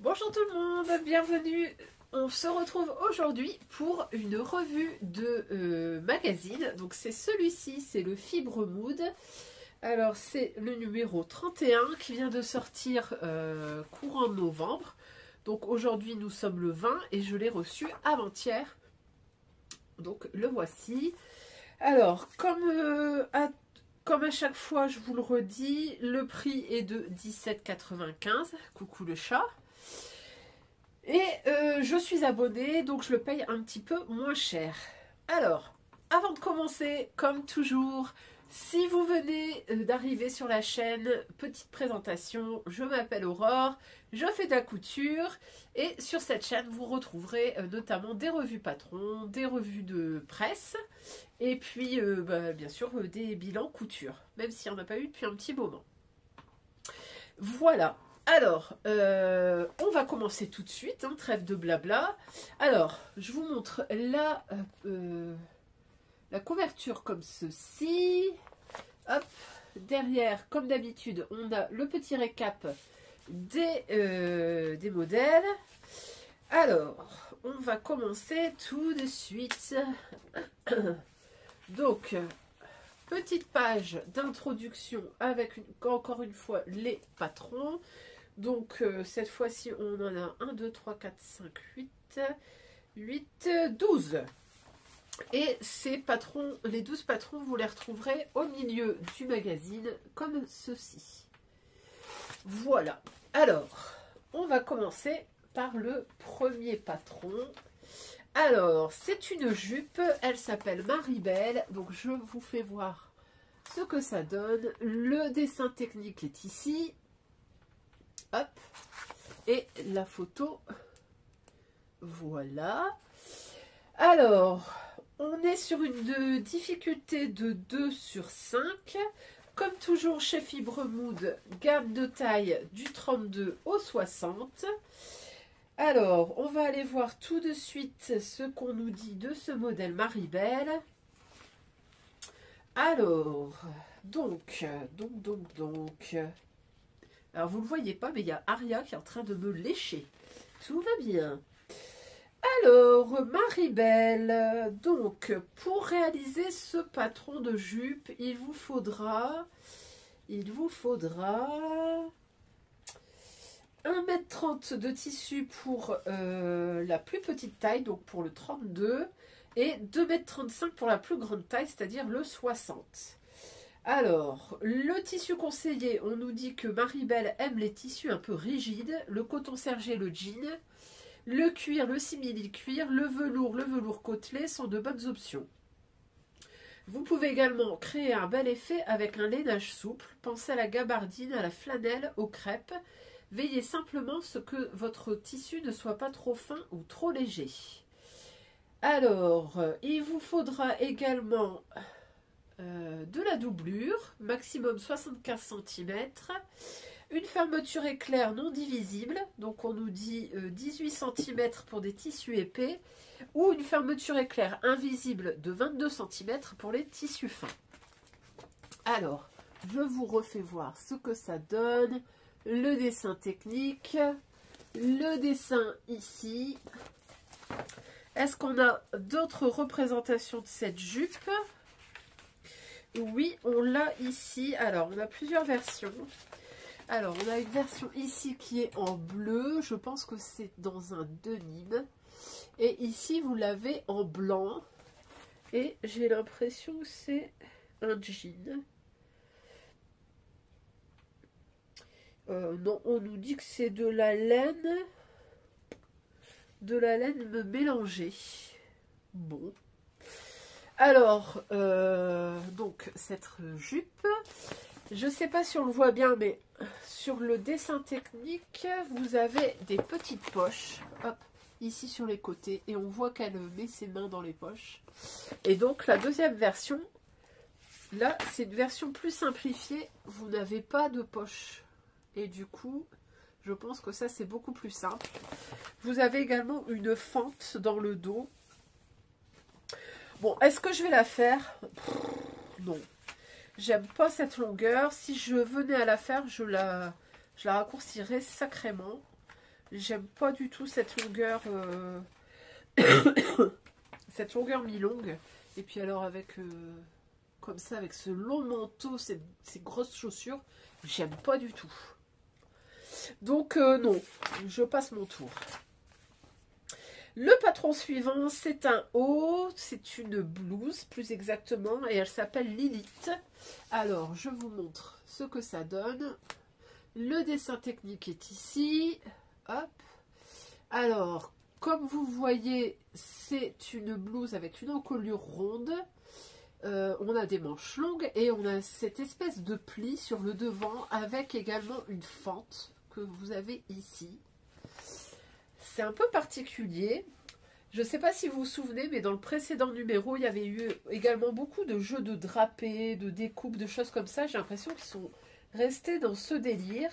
Bonjour tout le monde, bienvenue. On se retrouve aujourd'hui pour une revue de magazine. Donc c'est celui-ci, c'est le Fibre Mood. Alors c'est le numéro 31 qui vient de sortir courant novembre. Donc aujourd'hui nous sommes le 20 et je l'ai reçu avant-hier. Donc le voici. Alors comme à chaque fois je vous le redis, le prix est de 17,95 €. Coucou le chat. Et je suis abonnée, donc je le paye un petit peu moins cher. Alors, avant de commencer, comme toujours, si vous venez d'arriver sur la chaîne, petite présentation, je m'appelle Aurore, je fais de la couture et sur cette chaîne, vous retrouverez notamment des revues patrons, des revues de presse et puis bien sûr des bilans couture, même s'il n'y en a pas eu depuis un petit moment. Voilà. Alors, on va commencer tout de suite, hein, trêve de blabla. Alors, je vous montre la couverture comme ceci. Hop, derrière, comme d'habitude, on a le petit récap des modèles. Alors, on va commencer tout de suite. Donc, petite page d'introduction avec encore une fois les patrons. Donc cette fois-ci on en a 1, 2, 3, 4, 5, 8, 12. Et ces patrons, les 12 patrons, vous les retrouverez au milieu du magazine comme ceci. Voilà. Alors, on va commencer par le premier patron. Alors, c'est une jupe, elle s'appelle Maribel, donc je vous fais voir ce que ça donne. Le dessin technique est ici. Hop, et la photo, voilà. Alors, on est sur une difficulté de 2 sur 5. Comme toujours chez Fibre Mood, gamme de taille du 32 au 60. Alors, on va aller voir tout de suite ce qu'on nous dit de ce modèle Maribel. Alors, donc. Alors, vous ne le voyez pas, mais il y a Aria qui est en train de me lécher. Tout va bien. Alors, Maribel, donc, pour réaliser ce patron de jupe, il vous faudra 1,30 m de tissu pour la plus petite taille, donc pour le 32, et 2,35 m pour la plus grande taille, c'est-à-dire le 60. Alors, le tissu conseillé, on nous dit que Maribel aime les tissus un peu rigides, le coton sergé, le jean, le cuir, le simili-cuir, le velours côtelé sont de bonnes options. Vous pouvez également créer un bel effet avec un lainage souple, pensez à la gabardine, à la flanelle, aux crêpes. Veillez simplement à ce que votre tissu ne soit pas trop fin ou trop léger. Alors, il vous faudra également de la doublure, maximum 75 cm, une fermeture éclair non divisible, donc on nous dit 18 cm pour des tissus épais, ou une fermeture éclair invisible de 22 cm pour les tissus fins. Alors, je vous refais voir ce que ça donne, le dessin technique, le dessin ici. Est-ce qu'on a d'autres représentations de cette jupe ? Oui, on l'a ici. Alors, on a plusieurs versions. Alors, on a une version ici qui est en bleu. Je pense que c'est dans un denim. Et ici, vous l'avez en blanc. Et j'ai l'impression que c'est un jean. Non, on nous dit que c'est de la laine. De la laine mélangée. Bon. Alors, donc, cette jupe, je ne sais pas si on le voit bien, mais sur le dessin technique, vous avez des petites poches, hop, ici sur les côtés, et on voit qu'elle met ses mains dans les poches. Et donc, la deuxième version, là, c'est une version plus simplifiée, vous n'avez pas de poche. Et du coup, je pense que ça, c'est beaucoup plus simple. Vous avez également une fente dans le dos. Bon, est-ce que je vais la faire? Non. J'aime pas cette longueur. Si je venais à la faire, je la raccourcirais sacrément. J'aime pas du tout cette longueur, cette longueur mi-longue. Et puis alors avec, comme ça, avec ce long manteau, ces grosses chaussures, j'aime pas du tout. Donc non, je passe mon tour. Le patron suivant, c'est un haut, c'est une blouse plus exactement, et elle s'appelle Lilith. Alors, je vous montre ce que ça donne. Le dessin technique est ici. Hop. Alors, comme vous voyez, c'est une blouse avec une encolure ronde. On a des manches longues et on a cette espèce de pli sur le devant avec également une fente que vous avez ici. C'est un peu particulier. Je ne sais pas si vous vous souvenez, mais dans le précédent numéro, il y avait eu également beaucoup de jeux de drapés, de découpes, de choses comme ça. J'ai l'impression qu'ils sont restés dans ce délire.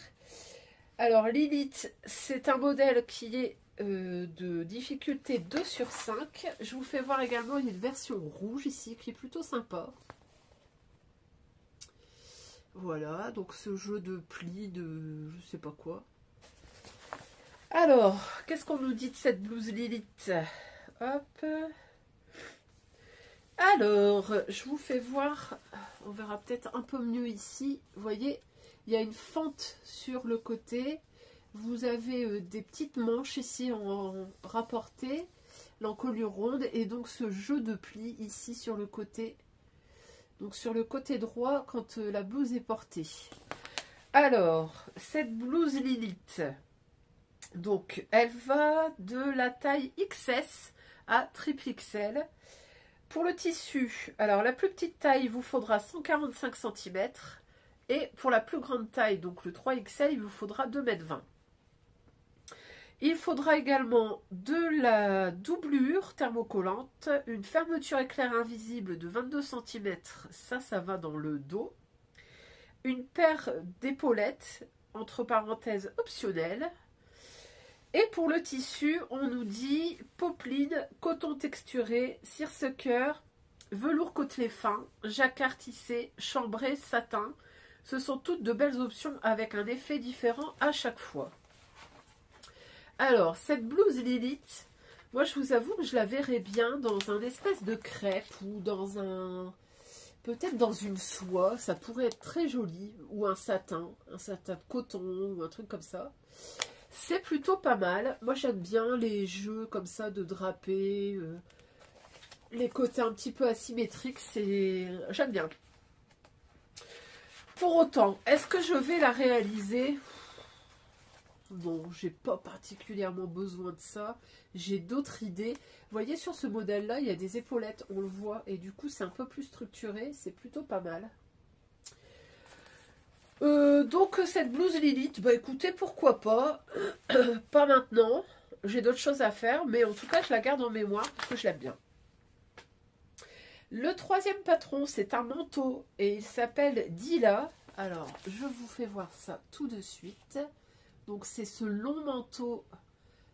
Alors Lilith, c'est un modèle qui est de difficulté 2 sur 5. Je vous fais voir également une version rouge ici qui est plutôt sympa. Voilà, donc ce jeu de plis, de je sais pas quoi. Alors, qu'est-ce qu'on nous dit de cette blouse Lilith? Hop. Alors, je vous fais voir, on verra peut-être un peu mieux ici. Vous voyez, il y a une fente sur le côté. Vous avez des petites manches ici en rapporté, l'encolure ronde, et donc ce jeu de plis ici sur le côté. Donc sur le côté droit quand la blouse est portée. Alors, cette blouse Lilith, donc elle va de la taille XS à triple XL. Pour le tissu, alors la plus petite taille, il vous faudra 145 cm. Et pour la plus grande taille, donc le 3XL, il vous faudra 2,20 m. Il faudra également de la doublure thermocollante, une fermeture éclair invisible de 22 cm, ça va dans le dos, une paire d'épaulettes, entre parenthèses optionnelles, et pour le tissu, on nous dit popeline, coton texturé, seersucker, velours côtelé fin, jacquard tissé, chambré, satin. Ce sont toutes de belles options avec un effet différent à chaque fois. Alors, cette blouse Lilith, moi je vous avoue que je la verrais bien dans un espèce de crêpe ou dans un... peut-être dans une soie, ça pourrait être très joli, ou un satin de coton ou un truc comme ça. C'est plutôt pas mal. Moi j'aime bien les jeux comme ça de drapés, les côtés un petit peu asymétriques, j'aime bien. Pour autant, est-ce que je vais la réaliser ? Bon, j'ai pas particulièrement besoin de ça. J'ai d'autres idées. Vous voyez, sur ce modèle-là, il y a des épaulettes, on le voit. Et du coup, c'est un peu plus structuré. C'est plutôt pas mal. Donc, cette blouse Lilith, bah écoutez, pourquoi pas. Pas maintenant. J'ai d'autres choses à faire. Mais en tout cas, je la garde en mémoire parce que je l'aime bien. Le troisième patron, c'est un manteau. Et il s'appelle Dila. Alors, je vous fais voir ça tout de suite. Donc c'est ce long manteau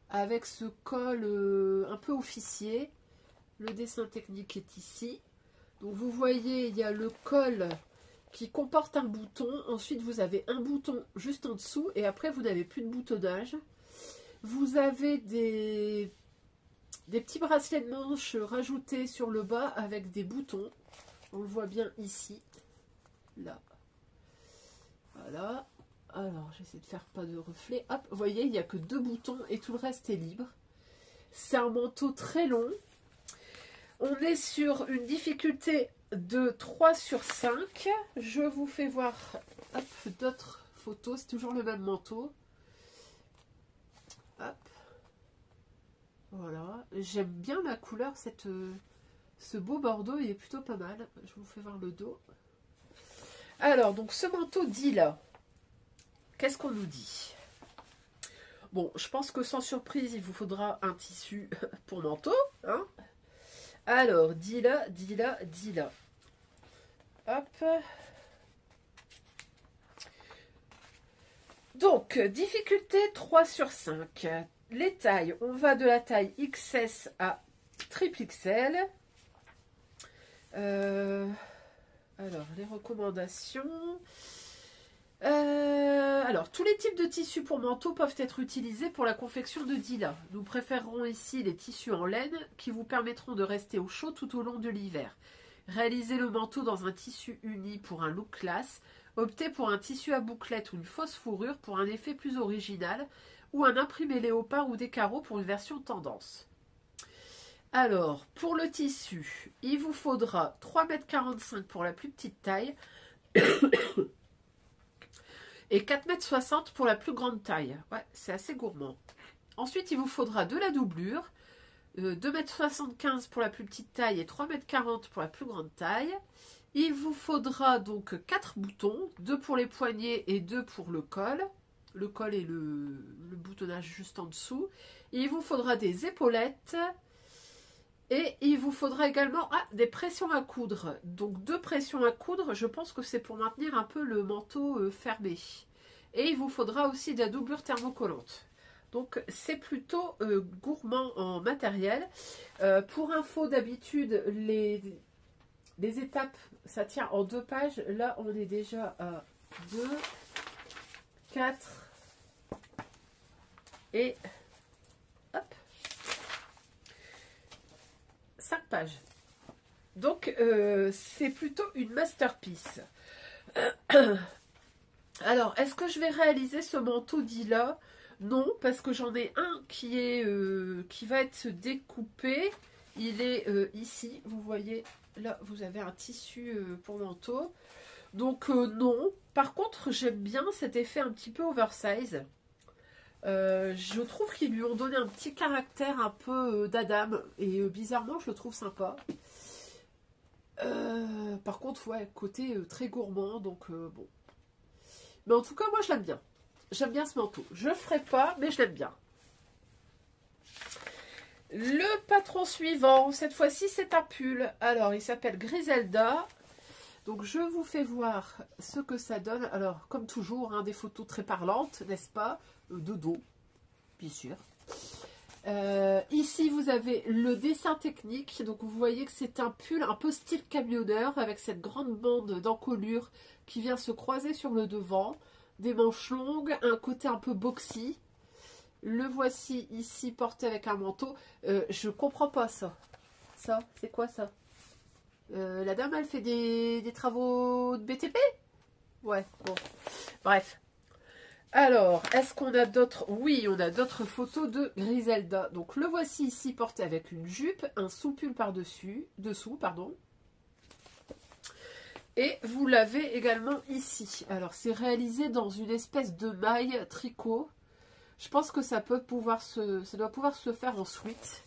avec ce col un peu officier. Le dessin technique est ici. Donc vous voyez, il y a le col qui comporte un bouton. Ensuite, vous avez un bouton juste en dessous. Et après, vous n'avez plus de boutonnage. Vous avez des petits bracelets de manche rajoutés sur le bas avec des boutons. On le voit bien ici. Là. Voilà. Alors, j'essaie de faire pas de reflet. Hop, vous voyez, il n'y a que 2 boutons et tout le reste est libre. C'est un manteau très long. On est sur une difficulté de 3 sur 5. Je vous fais voir d'autres photos. C'est toujours le même manteau. Hop. Voilà. J'aime bien la couleur. Ce beau bordeaux, il est plutôt pas mal. Je vous fais voir le dos. Alors, donc ce manteau dit là. Qu'est-ce qu'on nous dit? Bon, je pense que sans surprise, il vous faudra un tissu pour manteau. Hein. Alors, Dila. Hop. Donc, difficulté 3 sur 5. Les tailles, on va de la taille XS à triple XL. Alors, les recommandations... Alors, tous les types de tissus pour manteau peuvent être utilisés pour la confection de Dila. Nous préférerons ici les tissus en laine qui vous permettront de rester au chaud tout au long de l'hiver. Réalisez le manteau dans un tissu uni pour un look classe. Optez pour un tissu à bouclette ou une fausse fourrure pour un effet plus original, ou un imprimé léopard ou des carreaux pour une version tendance. Alors, pour le tissu, il vous faudra 3,45 m pour la plus petite taille et 4,60 m pour la plus grande taille. Ouais, c'est assez gourmand. Ensuite, il vous faudra de la doublure, 2,75 m pour la plus petite taille et 3,40 m pour la plus grande taille. Il vous faudra donc 4 boutons, 2 pour les poignets et 2 pour le col. Le col et le boutonnage juste en dessous. Il vous faudra des épaulettes. Et il vous faudra également des pressions à coudre. Donc 2 pressions à coudre, je pense que c'est pour maintenir un peu le manteau fermé. Et il vous faudra aussi de la doublure thermocollante. Donc c'est plutôt gourmand en matériel. Pour info, d'habitude, les étapes, ça tient en 2 pages. Là, on est déjà à 2, 4 et hop, 5 pages. Donc, c'est plutôt une masterpiece. Alors, est-ce que je vais réaliser ce manteau Dila? Non, parce que j'en ai un qui va être découpé. Il est ici, vous voyez. Là, vous avez un tissu pour manteau. Donc, non. Par contre, j'aime bien cet effet un petit peu oversize. Je trouve qu'ils lui ont donné un petit caractère un peu d'Adam. Et bizarrement, je le trouve sympa. Par contre, ouais, côté très gourmand. Donc, bon. Mais en tout cas, moi, je l'aime bien. J'aime bien ce manteau. Je ne ferai pas, mais je l'aime bien. Le patron suivant, cette fois-ci, c'est un pull. Alors, il s'appelle Griselda. Donc, je vous fais voir ce que ça donne. Alors, comme toujours, des photos très parlantes, n'est-ce pas? De dos, bien sûr. Ici, vous avez le dessin technique. Donc, vous voyez que c'est un pull un peu style camionneur avec cette grande bande d'encolure qui vient se croiser sur le devant. Des manches longues, un côté un peu boxy. Le voici ici porté avec un manteau. Je comprends pas ça. Ça, c'est quoi ça? La dame, elle fait des travaux de BTP? Ouais, bon. Bref. Alors, est-ce qu'on a d'autres? Oui, on a d'autres photos de Griselda. Donc, le voici ici porté avec une jupe, un sous-pull dessous, pardon. Et vous l'avez également ici. Alors, c'est réalisé dans une espèce de maille tricot. Je pense que ça doit pouvoir se faire en sweat.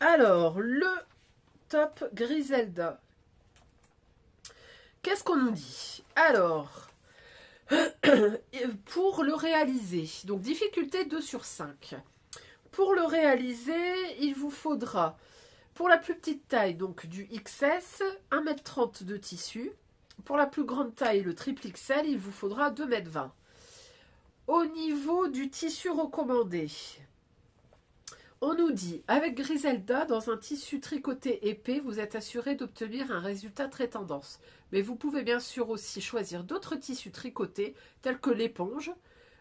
Alors, le top Griselda. Qu'est-ce qu'on nous dit? Alors, pour le réaliser, donc difficulté 2 sur 5. Pour le réaliser, il vous faudra, pour la plus petite taille, donc du XS, 1,30 m de tissu. Pour la plus grande taille, le triple XL, il vous faudra 2,20 m. Au niveau du tissu recommandé, on nous dit, avec Griselda, dans un tissu tricoté épais, vous êtes assuré d'obtenir un résultat très tendance. Mais vous pouvez bien sûr aussi choisir d'autres tissus tricotés, tels que l'éponge,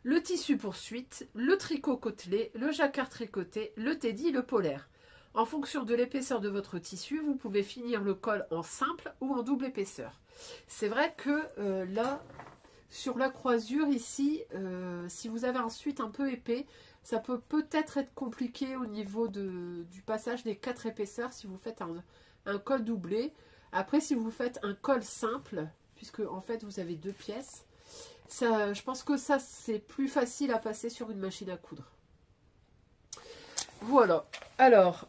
le tissu poursuite, le tricot côtelé, le jacquard tricoté, le teddy, le polaire. En fonction de l'épaisseur de votre tissu, vous pouvez finir le col en simple ou en double épaisseur. C'est vrai que là, sur la croisure ici, si vous avez un suite un peu épais, ça peut peut-être être compliqué au niveau du passage des 4 épaisseurs si vous faites un col doublé. Après, si vous faites un col simple, puisque en fait vous avez 2 pièces, ça, je pense que ça c'est plus facile à passer sur une machine à coudre. Voilà. Alors,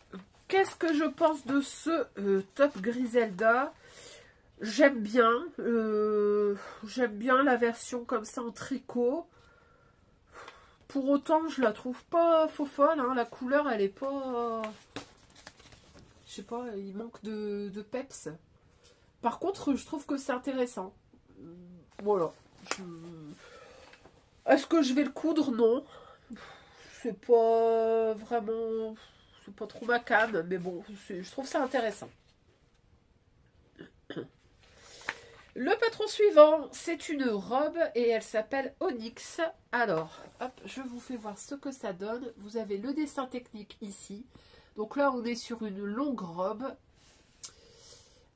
qu'est-ce que je pense de ce top Griselda? J'aime bien. J'aime bien la version comme ça en tricot. Pour autant, je la trouve pas faux folle. La couleur, elle est pas... Je sais pas, il manque de peps. Par contre, je trouve que c'est intéressant. Voilà. Est-ce que je vais le coudre? Non. C'est pas vraiment... C'est pas trop ma came, mais bon, je trouve ça intéressant. Le patron suivant, c'est une robe et elle s'appelle Onyx. Alors, hop, je vous fais voir ce que ça donne. Vous avez le dessin technique ici. Donc là, on est sur une longue robe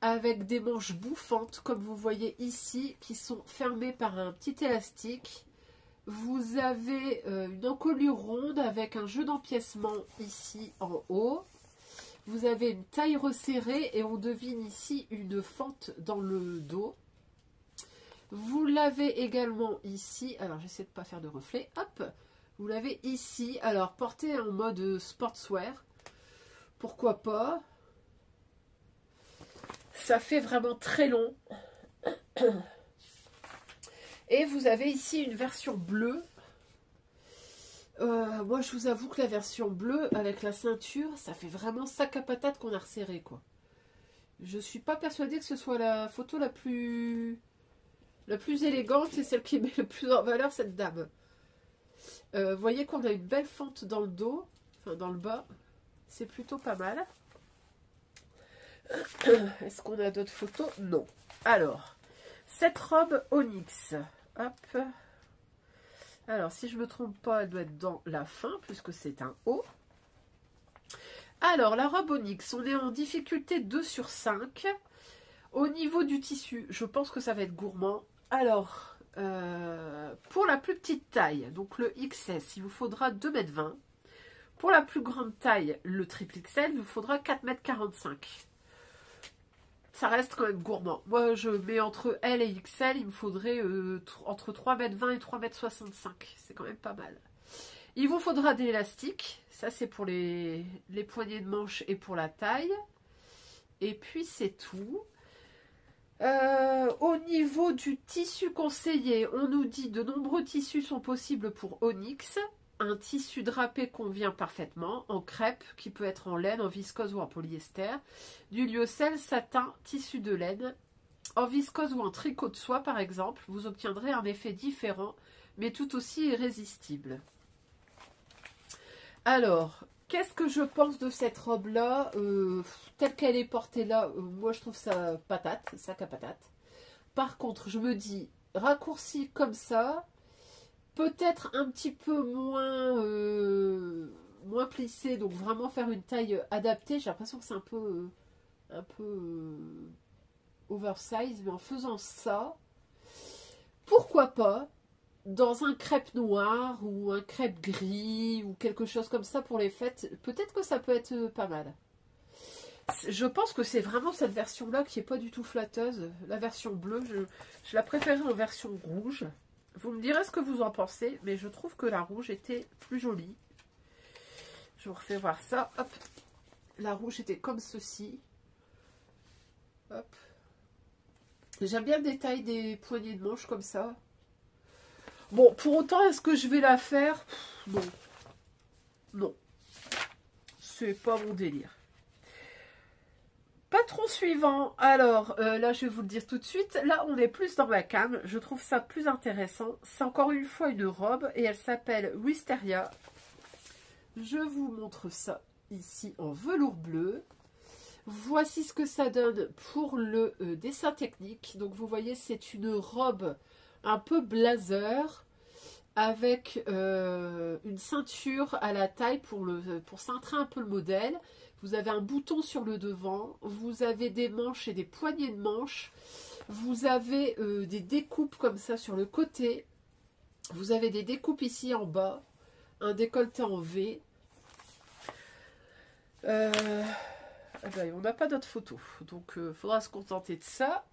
avec des manches bouffantes, comme vous voyez ici, qui sont fermées par un petit élastique. Vous avez une encolure ronde avec un jeu d'empiècement ici en haut. Vous avez une taille resserrée et on devine ici une fente dans le dos. Vous l'avez également ici, alors j'essaie de ne pas faire de reflet, hop, vous l'avez ici, alors porté en mode sportswear, pourquoi pas, ça fait vraiment très long, et vous avez ici une version bleue, moi je vous avoue que la version bleue avec la ceinture, ça fait vraiment sac à patate qu'on a resserré quoi. Je suis pas persuadée que ce soit la photo la plus élégante et celle qui met le plus en valeur cette dame. Vous voyez qu'on a une belle fente dans le dos, enfin dans le bas, c'est plutôt pas mal. Est-ce qu'on a d'autres photos? Non. Alors, cette robe Onyx, hop. Alors, si je ne me trompe pas, elle doit être dans la fin, puisque c'est un haut. Alors, la robe Onyx, on est en difficulté 2 sur 5. Au niveau du tissu, je pense que ça va être gourmand. Alors, pour la plus petite taille, donc le XS, il vous faudra 2,20 m. Pour la plus grande taille, le triple XL, il vous faudra 4,45 m. Ça reste quand même gourmand. Moi, je mets entre L et XL, il me faudrait entre 3,20 m et 3,65 m. C'est quand même pas mal. Il vous faudra des élastiques. Ça, c'est pour les poignées de manche et pour la taille. Et puis, c'est tout. Au niveau du tissu conseillé, on nous dit de nombreux tissus sont possibles pour Onyx. Un tissu drapé convient parfaitement, en crêpe, qui peut être en laine, en viscose ou en polyester. Du lyocell, satin, tissu de laine. En viscose ou en tricot de soie, par exemple, vous obtiendrez un effet différent, mais tout aussi irrésistible. Alors, qu'est-ce que je pense de cette robe-là telle qu'elle est portée là, moi je trouve ça patate, sac à patate. Par contre, je me dis, raccourci comme ça, peut-être un petit peu moins plissé, donc vraiment faire une taille adaptée. J'ai l'impression que c'est un peu oversize, mais en faisant ça, pourquoi pas dans un crêpe noir ou un crêpe gris ou quelque chose comme ça pour les fêtes, peut-être que ça peut être pas mal. Je pense que c'est vraiment cette version-là qui n'est pas du tout flatteuse. La version bleue, je la préférais en version rouge. Vous me direz ce que vous en pensez, mais je trouve que la rouge était plus jolie. Je vous refais voir ça. Hop. La rouge était comme ceci. Hop. J'aime bien le détail des poignées de manche comme ça. Bon, pour autant, est-ce que je vais la faire? Non. Non. C'est pas mon délire. Patron suivant. Alors, là, je vais vous le dire tout de suite. Là, on est plus dans la cam. Je trouve ça plus intéressant. C'est encore une fois une robe et elle s'appelle Wisteria. Je vous montre ça ici en velours bleu. Voici ce que ça donne pour le dessin technique. Donc, vous voyez, c'est une robe un peu blazer avec une ceinture à la taille pour cintrer un peu le modèle. Vous avez un bouton sur le devant, vous avez des manches et des poignées de manches, vous avez des découpes comme ça sur le côté, vous avez des découpes ici en bas, un décolleté en V. On n'a pas d'autres photos, donc il faudra se contenter de ça.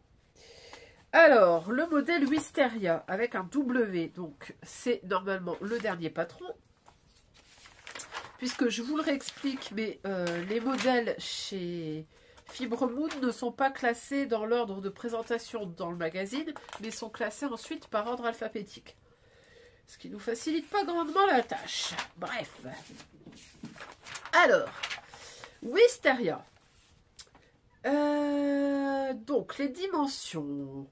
Alors, le modèle Wisteria avec un W, donc c'est normalement le dernier patron. Puisque je vous le réexplique, mais les modèles chez Fibremood ne sont pas classés dans l'ordre de présentation dans le magazine, mais sont classés ensuite par ordre alphabétique. Ce qui ne nous facilite pas grandement la tâche. Bref. Alors, Wisteria. Donc, les dimensions.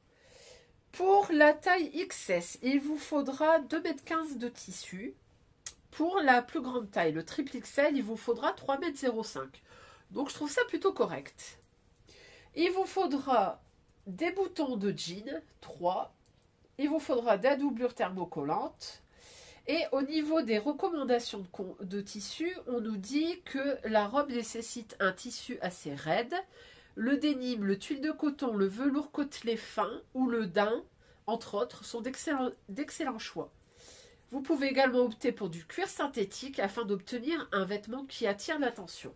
Pour la taille XS, il vous faudra 2,15 m de tissu. Pour la plus grande taille, le triple XL, il vous faudra 3,05 m. Donc, je trouve ça plutôt correct. Il vous faudra des boutons de jean, 3. Il vous faudra de la doublure thermocollante. Et au niveau des recommandations de tissu, on nous dit que la robe nécessite un tissu assez raide. Le dénime, le tuile de coton, le velours côtelé fin ou le daim, entre autres, sont d'excellents choix. Vous pouvez également opter pour du cuir synthétique afin d'obtenir un vêtement qui attire l'attention.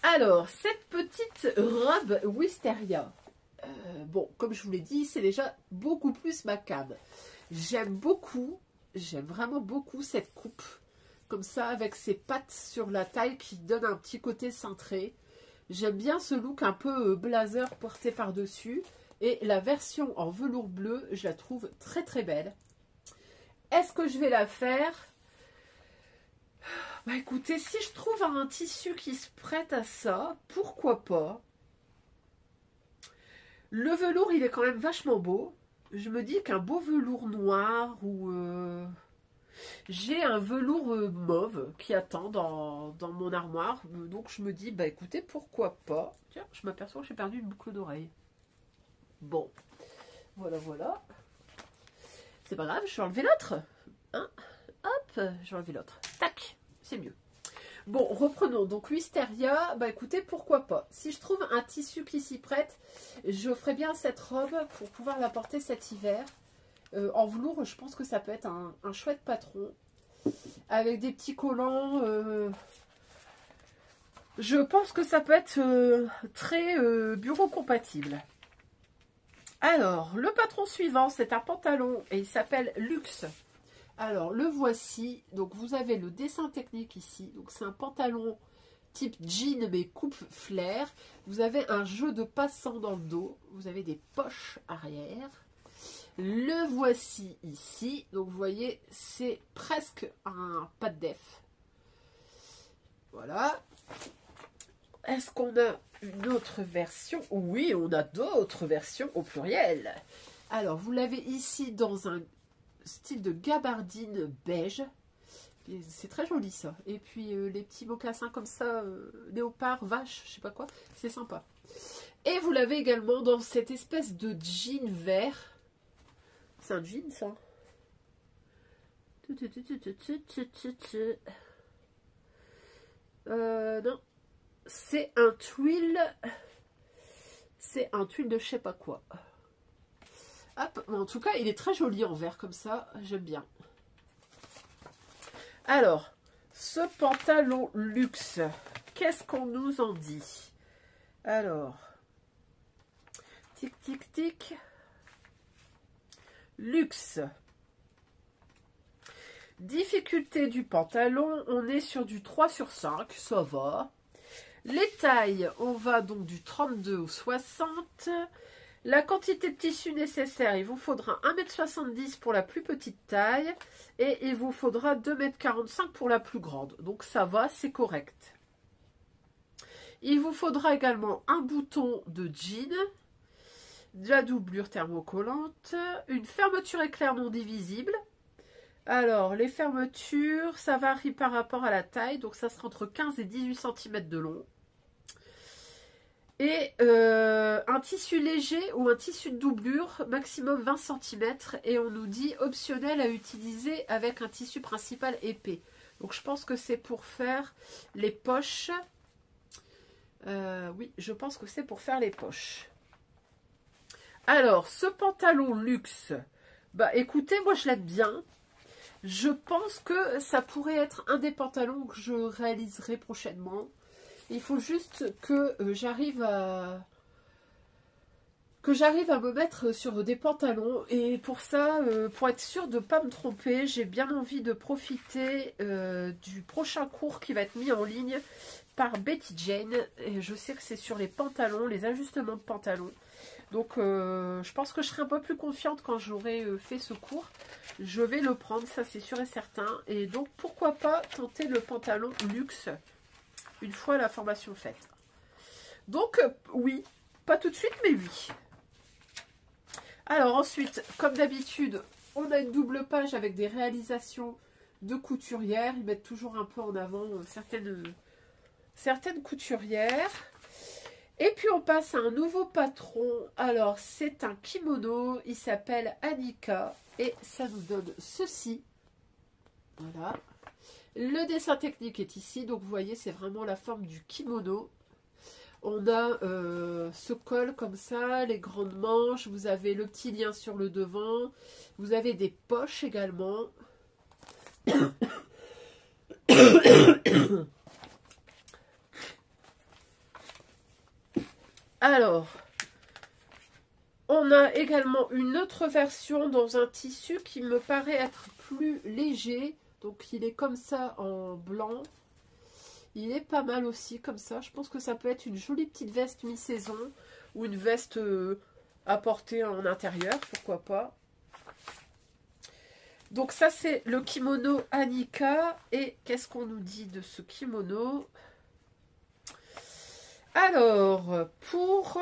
Alors, cette petite robe Wisteria, bon, comme je vous l'ai dit, c'est déjà beaucoup plus ma cam. J'aime vraiment beaucoup cette coupe, comme ça, avec ses pattes sur la taille qui donne un petit côté cintré. J'aime bien ce look un peu blazer porté par-dessus. Et la version en velours bleu, je la trouve très très belle. Est-ce que je vais la faire? Bah écoutez, si je trouve un tissu qui se prête à ça, pourquoi pas? Le velours, il est quand même vachement beau. Je me dis qu'un beau velours noir ou... j'ai un velours mauve qui attend dans mon armoire. Donc je me dis, bah écoutez, pourquoi pas? Tiens, je m'aperçois que j'ai perdu une boucle d'oreille. Bon, voilà, voilà. C'est pas grave, je vais enlever l'autre. Hein, hop, je vais enlever l'autre. Tac, c'est mieux. Bon, reprenons. Donc, Wisteria, bah écoutez, pourquoi pas. Si je trouve un tissu qui s'y prête, je ferai bien cette robe pour pouvoir la porter cet hiver. En velours, je pense que ça peut être un chouette patron. Avec des petits collants. Je pense que ça peut être très bureau compatible. Alors, le patron suivant, c'est un pantalon et il s'appelle Luxe. Alors, le voici. Donc, vous avez le dessin technique ici. Donc, c'est un pantalon type jean, mais coupe flair. Vous avez un jeu de passant dans le dos. Vous avez des poches arrière. Le voici ici. Donc, vous voyez, c'est presque un pas de def. Voilà. Est-ce qu'on a une autre version? Oui, on a d'autres versions au pluriel. Alors, vous l'avez ici dans un style de gabardine beige. C'est très joli ça. Et puis les petits mocassins comme ça, léopard, vache, je sais pas quoi, c'est sympa. Et vous l'avez également dans cette espèce de jean vert. C'est un jean ça? Non. C'est un tuile. C'est un tuile de je sais pas quoi. Hop. En tout cas, il est très joli en vert comme ça. J'aime bien. Alors, ce pantalon luxe, qu'est-ce qu'on nous en dit? Alors, tic, tic, tic. Luxe. Difficulté du pantalon, on est sur du 3/5, ça va. Les tailles, on va donc du 32 au 60. La quantité de tissu nécessaire, il vous faudra 1,70 m pour la plus petite taille et il vous faudra 2,45 m pour la plus grande. Donc ça va, c'est correct. Il vous faudra également un bouton de jean, de la doublure thermocollante, une fermeture éclair non divisible. Alors, les fermetures, ça varie par rapport à la taille, donc ça sera entre 15 et 18 cm de long. Et un tissu léger ou un tissu de doublure, maximum 20 cm. Et on nous dit optionnel à utiliser avec un tissu principal épais. Donc je pense que c'est pour faire les poches. Oui, je pense que c'est pour faire les poches. Alors, ce pantalon luxe, bah écoutez, moi je l'aime bien. Je pense que ça pourrait être un des pantalons que je réaliserai prochainement. Il faut juste que j'arrive à me mettre sur des pantalons. Et pour ça, pour être sûre de ne pas me tromper, j'ai bien envie de profiter du prochain cours qui va être mis en ligne par Betty Jane. Et je sais que c'est sur les pantalons, les ajustements de pantalons. Donc je pense que je serai un peu plus confiante quand j'aurai fait ce cours. Je vais le prendre, ça c'est sûr et certain. Et donc pourquoi pas tenter le pantalon luxe une fois la formation faite. Donc oui, pas tout de suite mais oui. Alors ensuite, comme d'habitude, on a une double page avec des réalisations de couturières. Ils mettent toujours un peu en avant certaines couturières. Et puis on passe à un nouveau patron. Alors c'est un kimono, il s'appelle Anika et ça nous donne ceci. Voilà. Le dessin technique est ici, donc vous voyez c'est vraiment la forme du kimono. On a ce col comme ça, les grandes manches, vous avez le petit lien sur le devant, vous avez des poches également. Alors, on a également une autre version dans un tissu qui me paraît être plus léger. Donc il est comme ça en blanc. Il est pas mal aussi comme ça. Je pense que ça peut être une jolie petite veste mi-saison ou une veste à porter en intérieur, pourquoi pas. Donc ça c'est le kimono Anika. Et qu'est-ce qu'on nous dit de ce kimono? Alors, pour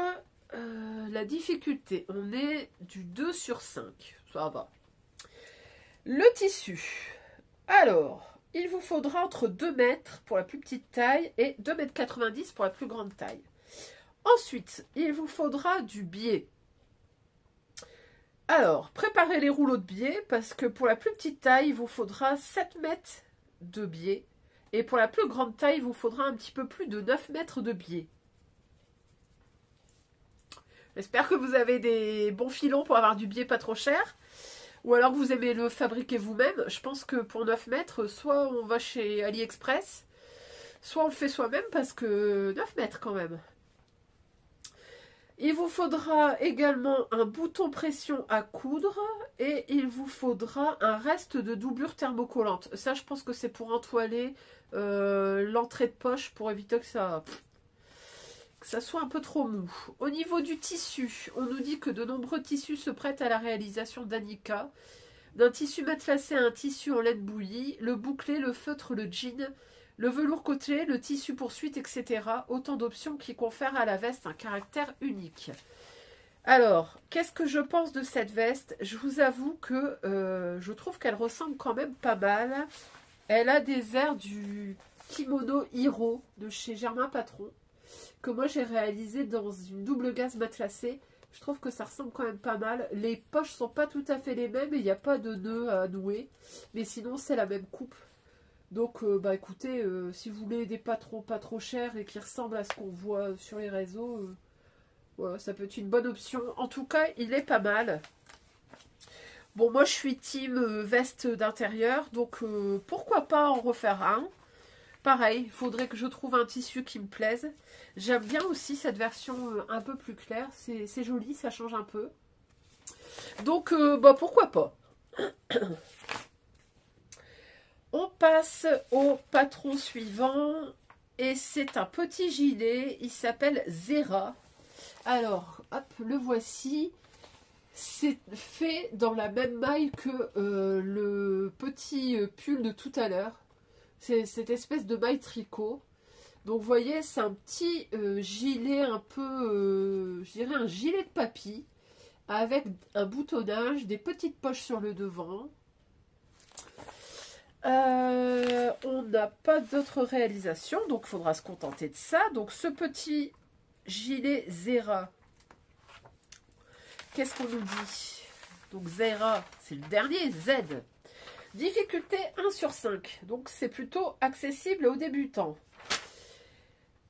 la difficulté, on est du 2 sur 5. Ça va. Le tissu. Alors, il vous faudra entre 2 mètres pour la plus petite taille et 2,90 m pour la plus grande taille. Ensuite, il vous faudra du biais. Alors, préparez les rouleaux de biais parce que pour la plus petite taille, il vous faudra 7 mètres de biais. Et pour la plus grande taille, il vous faudra un petit peu plus de 9 mètres de biais. J'espère que vous avez des bons filons pour avoir du biais pas trop cher. Ou alors vous aimez le fabriquer vous-même. Je pense que pour 9 mètres, soit on va chez AliExpress, soit on le fait soi-même parce que 9 mètres quand même. Il vous faudra également un bouton pression à coudre et il vous faudra un reste de doublure thermocollante. Ça, je pense que c'est pour entoiler l'entrée de poche pour éviter que ça soit un peu trop mou. Au niveau du tissu, on nous dit que de nombreux tissus se prêtent à la réalisation d'Anika. D'un tissu matelassé à un tissu en laine bouillie, le bouclé, le feutre, le jean, le velours côtelé, le tissu poursuite, etc. Autant d'options qui confèrent à la veste un caractère unique. Alors, qu'est-ce que je pense de cette veste? Je vous avoue que je trouve qu'elle ressemble quand même pas mal. Elle a des airs du kimono Hiro de chez Germain Patron, que moi j'ai réalisé dans une double gaze matelassée. Je trouve que ça ressemble quand même pas mal. Les poches sont pas tout à fait les mêmes et il n'y a pas de nœud à nouer. Mais sinon c'est la même coupe. Donc bah écoutez, si vous voulez des patrons pas trop chers et qui ressemblent à ce qu'on voit sur les réseaux, ouais, ça peut être une bonne option. En tout cas, il est pas mal. Bon, moi je suis team veste d'intérieur, donc pourquoi pas en refaire un. Pareil, il faudrait que je trouve un tissu qui me plaise. J'aime bien aussi cette version un peu plus claire. C'est joli, ça change un peu. Donc, bah, pourquoi pas. On passe au patron suivant. Et c'est un petit gilet. Il s'appelle Zera. Alors, hop, le voici. C'est fait dans la même maille que le petit pull de tout à l'heure. C'est cette espèce de maille tricot. Donc vous voyez, c'est un petit gilet un peu, je dirais un gilet de papy, avec un boutonnage, des petites poches sur le devant. On n'a pas d'autre réalisation, donc il faudra se contenter de ça. Donc ce petit gilet Zera, qu'est-ce qu'on nous dit? Donc Zera, c'est le dernier, Z. Difficulté 1 sur 5, donc c'est plutôt accessible aux débutants.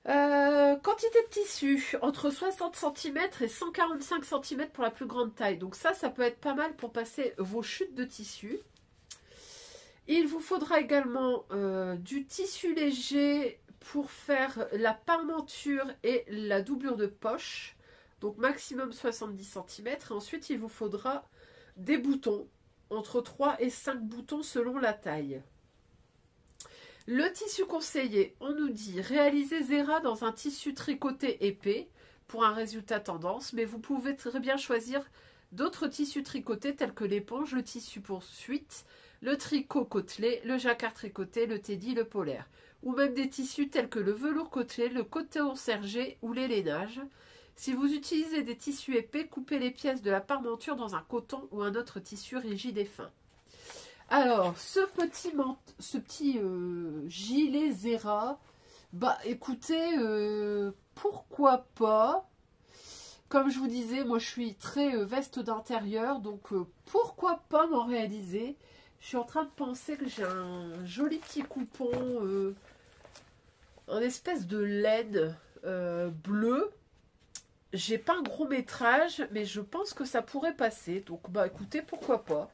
Quantité de tissu, entre 60 cm et 145 cm pour la plus grande taille. Donc ça peut être pas mal pour passer vos chutes de tissu. Il vous faudra également du tissu léger pour faire la parmenture et la doublure de poche. Donc maximum 70 cm. Et ensuite, il vous faudra des boutons. Entre 3 et 5 boutons selon la taille. Le tissu conseillé, on nous dit réaliser Zera dans un tissu tricoté épais pour un résultat tendance, mais vous pouvez très bien choisir d'autres tissus tricotés tels que l'éponge, le tissu poursuite, le tricot côtelé, le jacquard tricoté, le teddy, le polaire, ou même des tissus tels que le velours côtelé, le coton sergé ou les lainages. Si vous utilisez des tissus épais, coupez les pièces de la parmenture dans un coton ou un autre tissu rigide et fin. Alors, ce petit gilet Zera, bah écoutez, pourquoi pas. Comme je vous disais, moi je suis très veste d'intérieur, donc pourquoi pas m'en réaliser. Je suis en train de penser que j'ai un joli petit coupon, en espèce de laine bleu. J'ai pas un gros métrage, mais je pense que ça pourrait passer. Donc bah écoutez, pourquoi pas.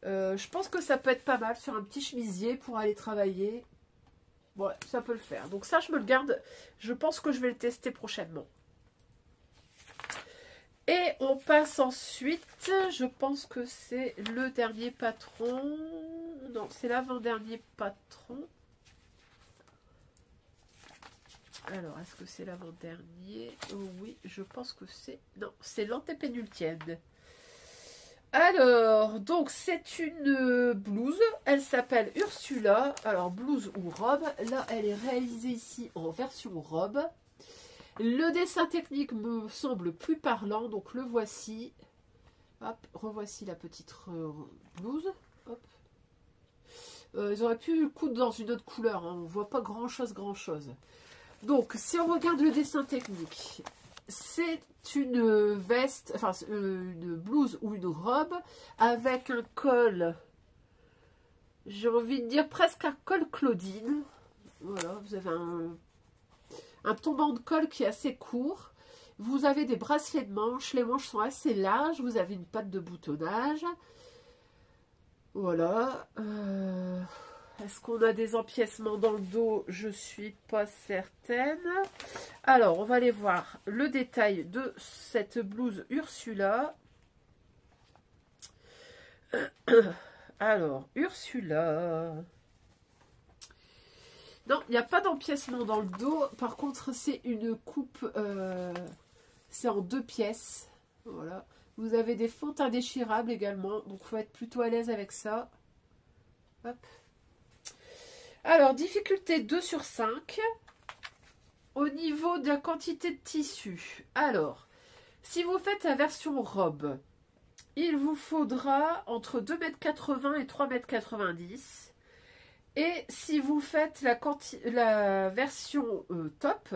Je pense que ça peut être pas mal sur un petit chemisier pour aller travailler. Ouais, ça peut le faire. Donc ça, je me le garde. Je pense que je vais le tester prochainement. Et on passe ensuite, je pense que c'est le dernier patron. Non, c'est l'avant-dernier patron. Alors, est-ce que c'est l'avant-dernier? Oui, je pense que c'est... Non, c'est l'antépénultième. Alors, donc, c'est une blouse. Elle s'appelle Ursula. Alors, blouse ou robe. Là, elle est réalisée ici en version robe. Le dessin technique me semble plus parlant, donc le voici. Hop, revoici la petite blouse. Hop. Ils auraient pu le coudre dans une autre couleur, hein. On ne voit pas grand-chose. Donc, si on regarde le dessin technique, c'est une veste, enfin une blouse ou une robe avec un col, j'ai envie de dire presque un col Claudine. Voilà, vous avez un tombant de col qui est assez court. Vous avez des bracelets de manches. Les manches sont assez larges. Vous avez une patte de boutonnage. Voilà. Est-ce qu'on a des empiècements dans le dos? Je ne suis pas certaine. Alors, on va aller voir le détail de cette blouse Ursula. Alors, Ursula... Non, il n'y a pas d'empiècement dans le dos. Par contre, c'est une coupe, c'est en 2 pièces. Voilà. Vous avez des fontes indéchirables également. Donc, il faut être plutôt à l'aise avec ça. Hop. Alors, difficulté 2 sur 5. Au niveau de la quantité de tissu. Alors, si vous faites la version robe, il vous faudra entre 2,80 m et 3,90 m. Et si vous faites la version top,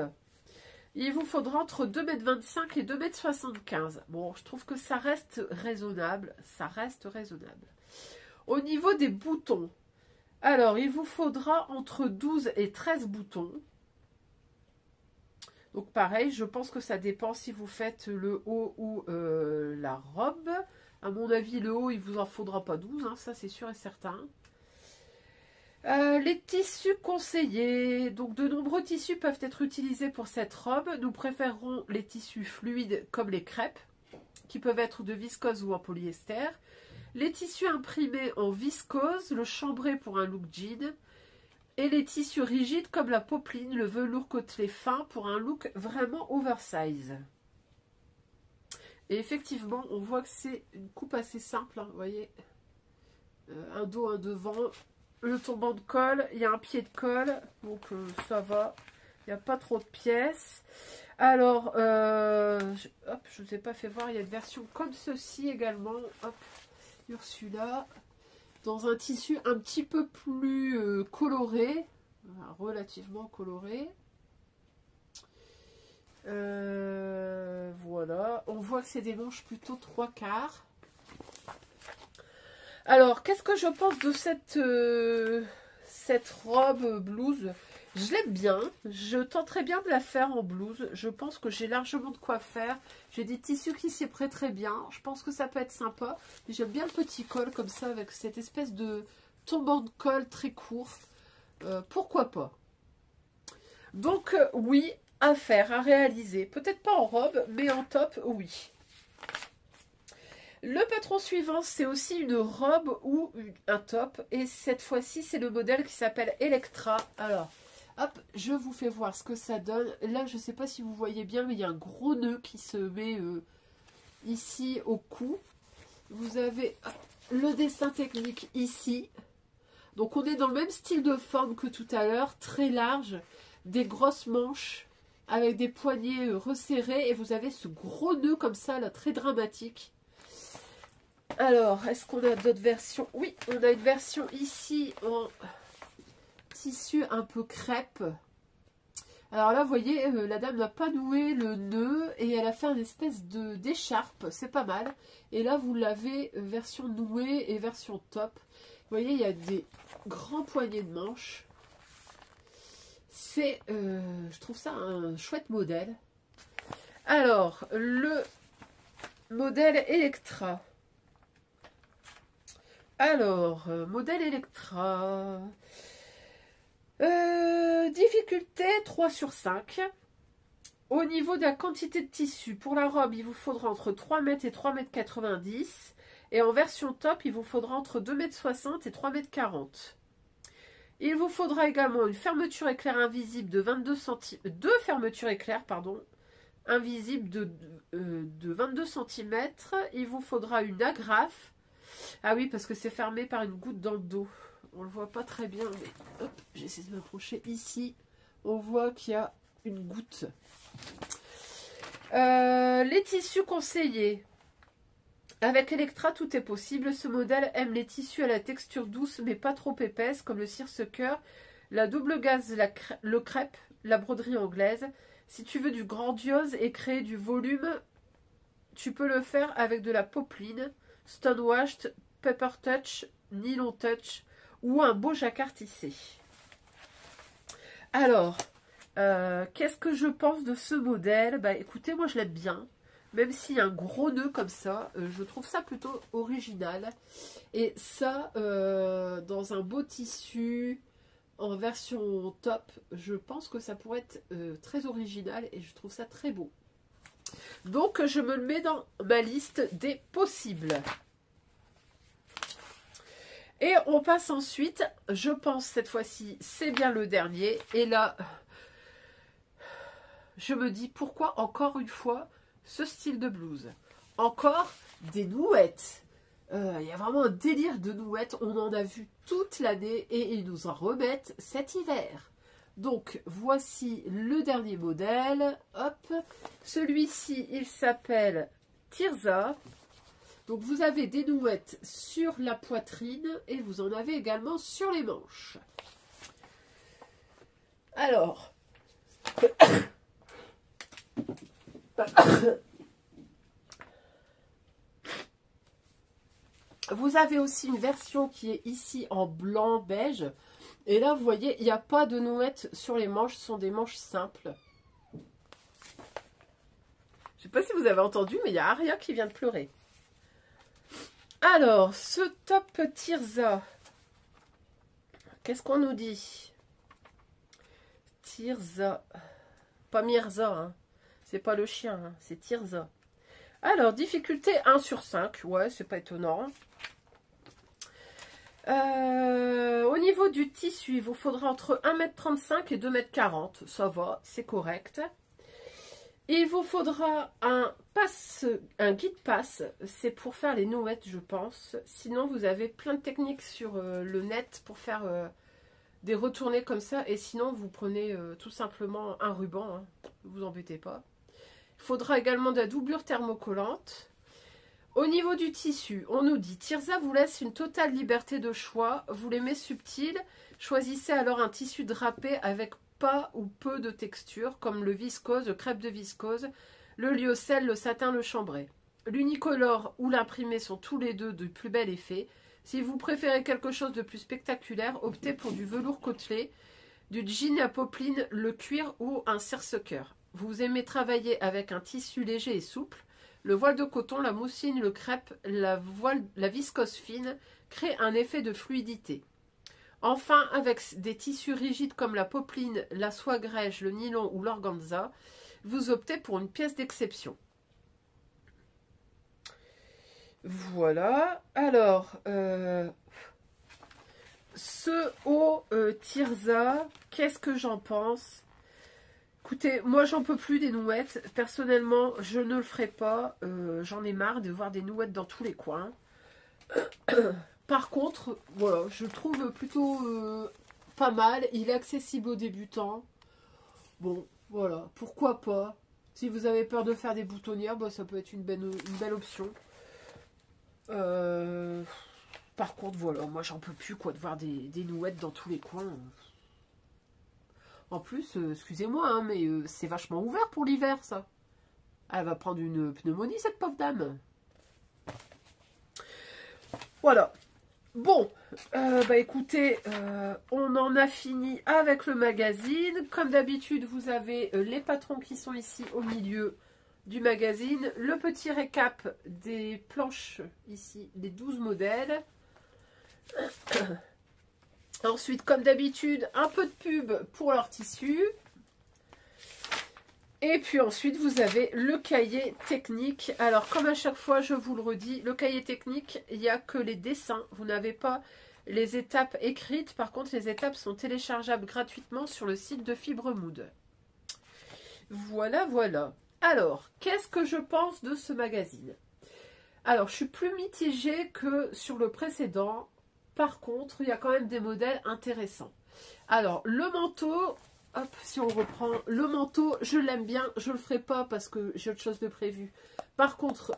il vous faudra entre 2,25 m et 2,75 m. Bon, je trouve que ça reste raisonnable. Au niveau des boutons, alors il vous faudra entre 12 et 13 boutons. Donc pareil, je pense que ça dépend si vous faites le haut ou la robe. À mon avis, le haut, il vous en faudra pas 12, hein, ça c'est sûr et certain. Les tissus conseillés. Donc, de nombreux tissus peuvent être utilisés pour cette robe. Nous préférons les tissus fluides comme les crêpes, qui peuvent être de viscose ou en polyester. Les tissus imprimés en viscose, le chambré pour un look jean. Et les tissus rigides comme la popeline, le velours côtelé fin pour un look vraiment oversize. Et effectivement, on voit que c'est une coupe assez simple, hein, vous voyez. Un dos, un devant. Le tombant de col, il y a un pied de col, donc ça va, il n'y a pas trop de pièces. Alors, hop, je ne vous ai pas fait voir, il y a une version comme ceci également, hop, Ursula, dans un tissu un petit peu plus coloré, relativement coloré. Voilà, on voit que c'est des manches plutôt 3/4. Alors, qu'est-ce que je pense de cette robe blouse? Je l'aime bien. Je tenterai bien de la faire en blouse. Je pense que j'ai largement de quoi faire. J'ai des tissus qui s'y prêtent très bien. Je pense que ça peut être sympa. J'aime bien le petit col comme ça avec cette espèce de tombant de col très court. Pourquoi pas? Donc, oui, à faire, à réaliser. Peut-être pas en robe, mais en top, oui. Le patron suivant, c'est aussi une robe ou un top. Et cette fois-ci, c'est le modèle qui s'appelle Electra. Alors, hop, je vous fais voir ce que ça donne. Là, je ne sais pas si vous voyez bien, mais il y a un gros nœud qui se met ici au cou. Vous avez le dessin technique ici. Donc, on est dans le même style de forme que tout à l'heure. Très large, des grosses manches avec des poignets resserrés. Et vous avez ce gros nœud comme ça, là, très dramatique. Alors, est-ce qu'on a d'autres versions? Oui, on a une version ici en tissu un peu crêpe. Alors là, vous voyez, la dame n'a pas noué le nœud et elle a fait une espèce d'écharpe, c'est pas mal. Et là, vous l'avez version nouée et version top. Vous voyez, il y a des grands poignets de manches. C'est, je trouve ça un chouette modèle. Alors, le modèle Electra. Alors, modèle Electra. Difficulté 3 sur 5. Au niveau de la quantité de tissu, pour la robe, il vous faudra entre 3 mètres et 3,90 m. Et en version top, il vous faudra entre 2,60 m et 3,40 m. Il vous faudra également une fermeture éclair invisible de 22 cm. Deux fermetures éclair, pardon, invisibles de 22 cm. Il vous faudra une agrafe. Ah oui, parce que c'est fermé par une goutte dans le dos. On le voit pas très bien, mais hop, j'essaie de m'approcher ici. On voit qu'il y a une goutte. Les tissus conseillés. Avec Electra, tout est possible. Ce modèle aime les tissus à la texture douce, mais pas trop épaisse, comme le seersucker, la double gaze, le crêpe, la broderie anglaise. Si tu veux du grandiose et créer du volume, tu peux le faire avec de la popeline, stonewashed, pepper touch, nylon touch ou un beau jacquard tissé. Alors, qu'est-ce que je pense de ce modèle? Bah écoutez, moi je l'aime bien. Même s'il y a un gros nœud comme ça, je trouve ça plutôt original. Et ça, dans un beau tissu, en version top, je pense que ça pourrait être très original et je trouve ça très beau. Donc, je me le mets dans ma liste des possibles. Et on passe ensuite, je pense cette fois-ci, c'est bien le dernier. Et là, je me dis, pourquoi encore une fois ce style de blouse? Encore des nouettes. Il y a vraiment un délire de nouettes. On en a vu toute l'année et ils nous en remettent cet hiver. Donc, voici le dernier modèle. Hop. Celui-ci, il s'appelle Tirza. Donc, vous avez des nouettes sur la poitrine et vous en avez également sur les manches. Alors, vous avez aussi une version qui est ici en blanc beige. Et là, vous voyez, il n'y a pas de nouettes sur les manches. Ce sont des manches simples. Je ne sais pas si vous avez entendu, mais il y a Aria qui vient de pleurer. Alors, ce top Tirza. Qu'est-ce qu'on nous dit? Tirza. Pas Mirza, hein. C'est pas le chien, hein. C'est Tirza. Alors, difficulté 1 sur 5. Ouais, c'est pas étonnant. Au niveau du tissu, il vous faudra entre 1,35 m et 2,40 m. Ça va, c'est correct. Il vous faudra un guide passe. C'est pour faire les nouettes, je pense. Sinon, vous avez plein de techniques sur le net pour faire des retournés comme ça. Et sinon, vous prenez tout simplement un ruban. Hein. Ne vous embêtez pas. Il faudra également de la doublure thermocollante. Au niveau du tissu, on nous dit, Tirza vous laisse une totale liberté de choix, vous l'aimez subtil, choisissez alors un tissu drapé avec pas ou peu de texture, comme le viscose, le crêpe de viscose, le lyocell, le satin, le chambray. L'unicolore ou l'imprimé sont tous les deux de plus bel effet. Si vous préférez quelque chose de plus spectaculaire, optez pour du velours côtelé, du jean à popeline, le cuir ou un seersucker. Vous aimez travailler avec un tissu léger et souple. Le voile de coton, la mousseline, le crêpe, la viscose fine créent un effet de fluidité. Enfin, avec des tissus rigides comme la popeline, la soie grège, le nylon ou l'organza, vous optez pour une pièce d'exception. Voilà. Alors, ce haut Tirza, qu'est-ce que j'en pense? Écoutez, moi j'en peux plus des nouettes. Personnellement, je ne le ferai pas. J'en ai marre de voir des nouettes dans tous les coins. Par contre, voilà, je le trouve plutôt pas mal. Il est accessible aux débutants. Bon, voilà, pourquoi pas. Si vous avez peur de faire des boutonnières, bah, ça peut être une belle option. Par contre, voilà, moi j'en peux plus quoi de voir des nouettes dans tous les coins. En plus, excusez-moi, hein, mais c'est vachement ouvert pour l'hiver, ça. Elle va prendre une pneumonie, cette pauvre dame. Voilà. Bon, bah écoutez, on en a fini avec le magazine. Comme d'habitude, vous avez les patrons qui sont ici au milieu du magazine. Le petit récap des planches ici, des 12 modèles. Ensuite, comme d'habitude, un peu de pub pour leur tissu. Et puis ensuite, vous avez le cahier technique. Alors, comme à chaque fois, je vous le redis, le cahier technique, il n'y a que les dessins. Vous n'avez pas les étapes écrites. Par contre, les étapes sont téléchargeables gratuitement sur le site de Fibremood. Voilà, voilà. Alors, qu'est-ce que je pense de ce magazine? Alors, je suis plus mitigée que sur le précédent. Par contre, il y a quand même des modèles intéressants. Alors, le manteau... Hop, si on reprend le manteau, je l'aime bien. Je le ferai pas parce que j'ai autre chose de prévu. Par contre,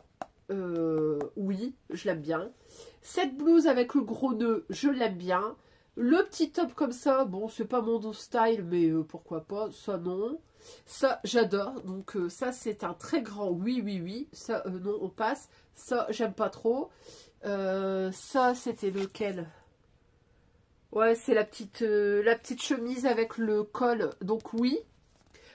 oui, je l'aime bien. Cette blouse avec le gros nœud, je l'aime bien. Le petit top comme ça, bon, c'est pas mon style, mais pourquoi pas, ça non. Ça, j'adore. Donc ça, c'est un très grand oui, oui, oui. Ça, non, on passe. Ça, j'aime pas trop. Ça, c'était lequel ? Ouais, c'est la petite chemise avec le col, donc oui.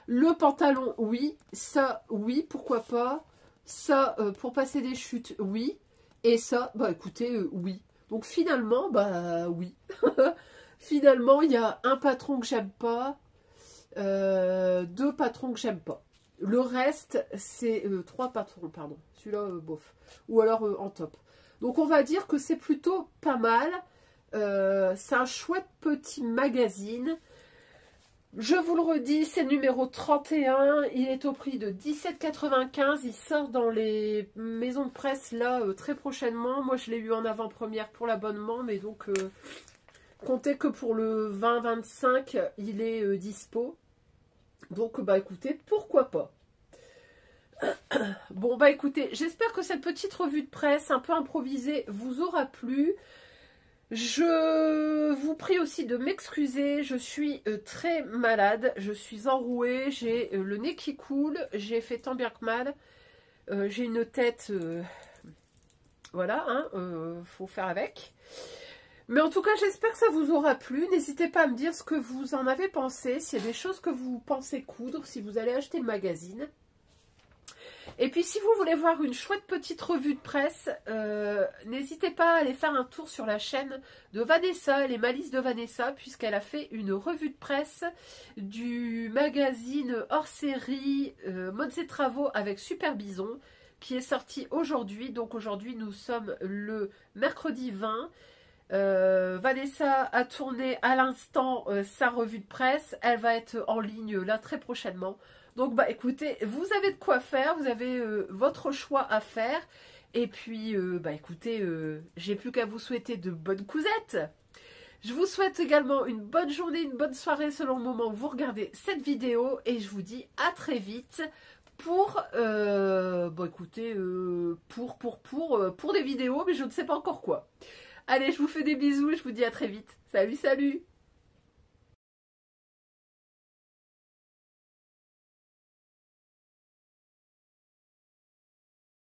Le pantalon, oui. Ça, oui, pourquoi pas. Ça, pour passer des chutes, oui. Et ça, bah écoutez, oui. Donc finalement, bah oui. Finalement, il y a un patron que j'aime pas. 2 patrons que j'aime pas. Le reste, c'est 3 patrons, pardon. Celui-là, bof. Ou alors en top. Donc on va dire que c'est plutôt pas mal. C'est un chouette petit magazine. Je vous le redis, c'est le numéro 31. Il est au prix de 17,95 €. Il sort dans les maisons de presse là très prochainement. Moi, je l'ai eu en avant-première pour l'abonnement. Mais donc, comptez que pour le 20-25, il est dispo. Donc, bah écoutez, pourquoi pas. Bon, bah écoutez, j'espère que cette petite revue de presse un peu improvisée vous aura plu. Je vous prie aussi de m'excuser, je suis très malade, je suis enrouée, j'ai le nez qui coule, j'ai fait tant bien que mal, j'ai une tête, voilà, hein, faut faire avec. Mais en tout cas, j'espère que ça vous aura plu, n'hésitez pas à me dire ce que vous en avez pensé, s'il y a des choses que vous pensez coudre, si vous allez acheter le magazine. Et puis si vous voulez voir une chouette petite revue de presse, n'hésitez pas à aller faire un tour sur la chaîne de Vanessa, les Malices de Vanessa, puisqu'elle a fait une revue de presse du magazine hors série Modes et Travaux avec Super Bison, qui est sorti aujourd'hui. Donc aujourd'hui nous sommes le mercredi 20. Vanessa a tourné à l'instant sa revue de presse, elle va être en ligne là très prochainement. Donc bah écoutez, vous avez de quoi faire, vous avez votre choix à faire. Et puis bah écoutez, j'ai plus qu'à vous souhaiter de bonnes cousettes. Je vous souhaite également une bonne journée, une bonne soirée selon le moment où vous regardez cette vidéo. Et je vous dis à très vite pour, bon écoutez, pour des vidéos, mais je ne sais pas encore quoi. Allez, je vous fais des bisous et je vous dis à très vite. Salut, salut!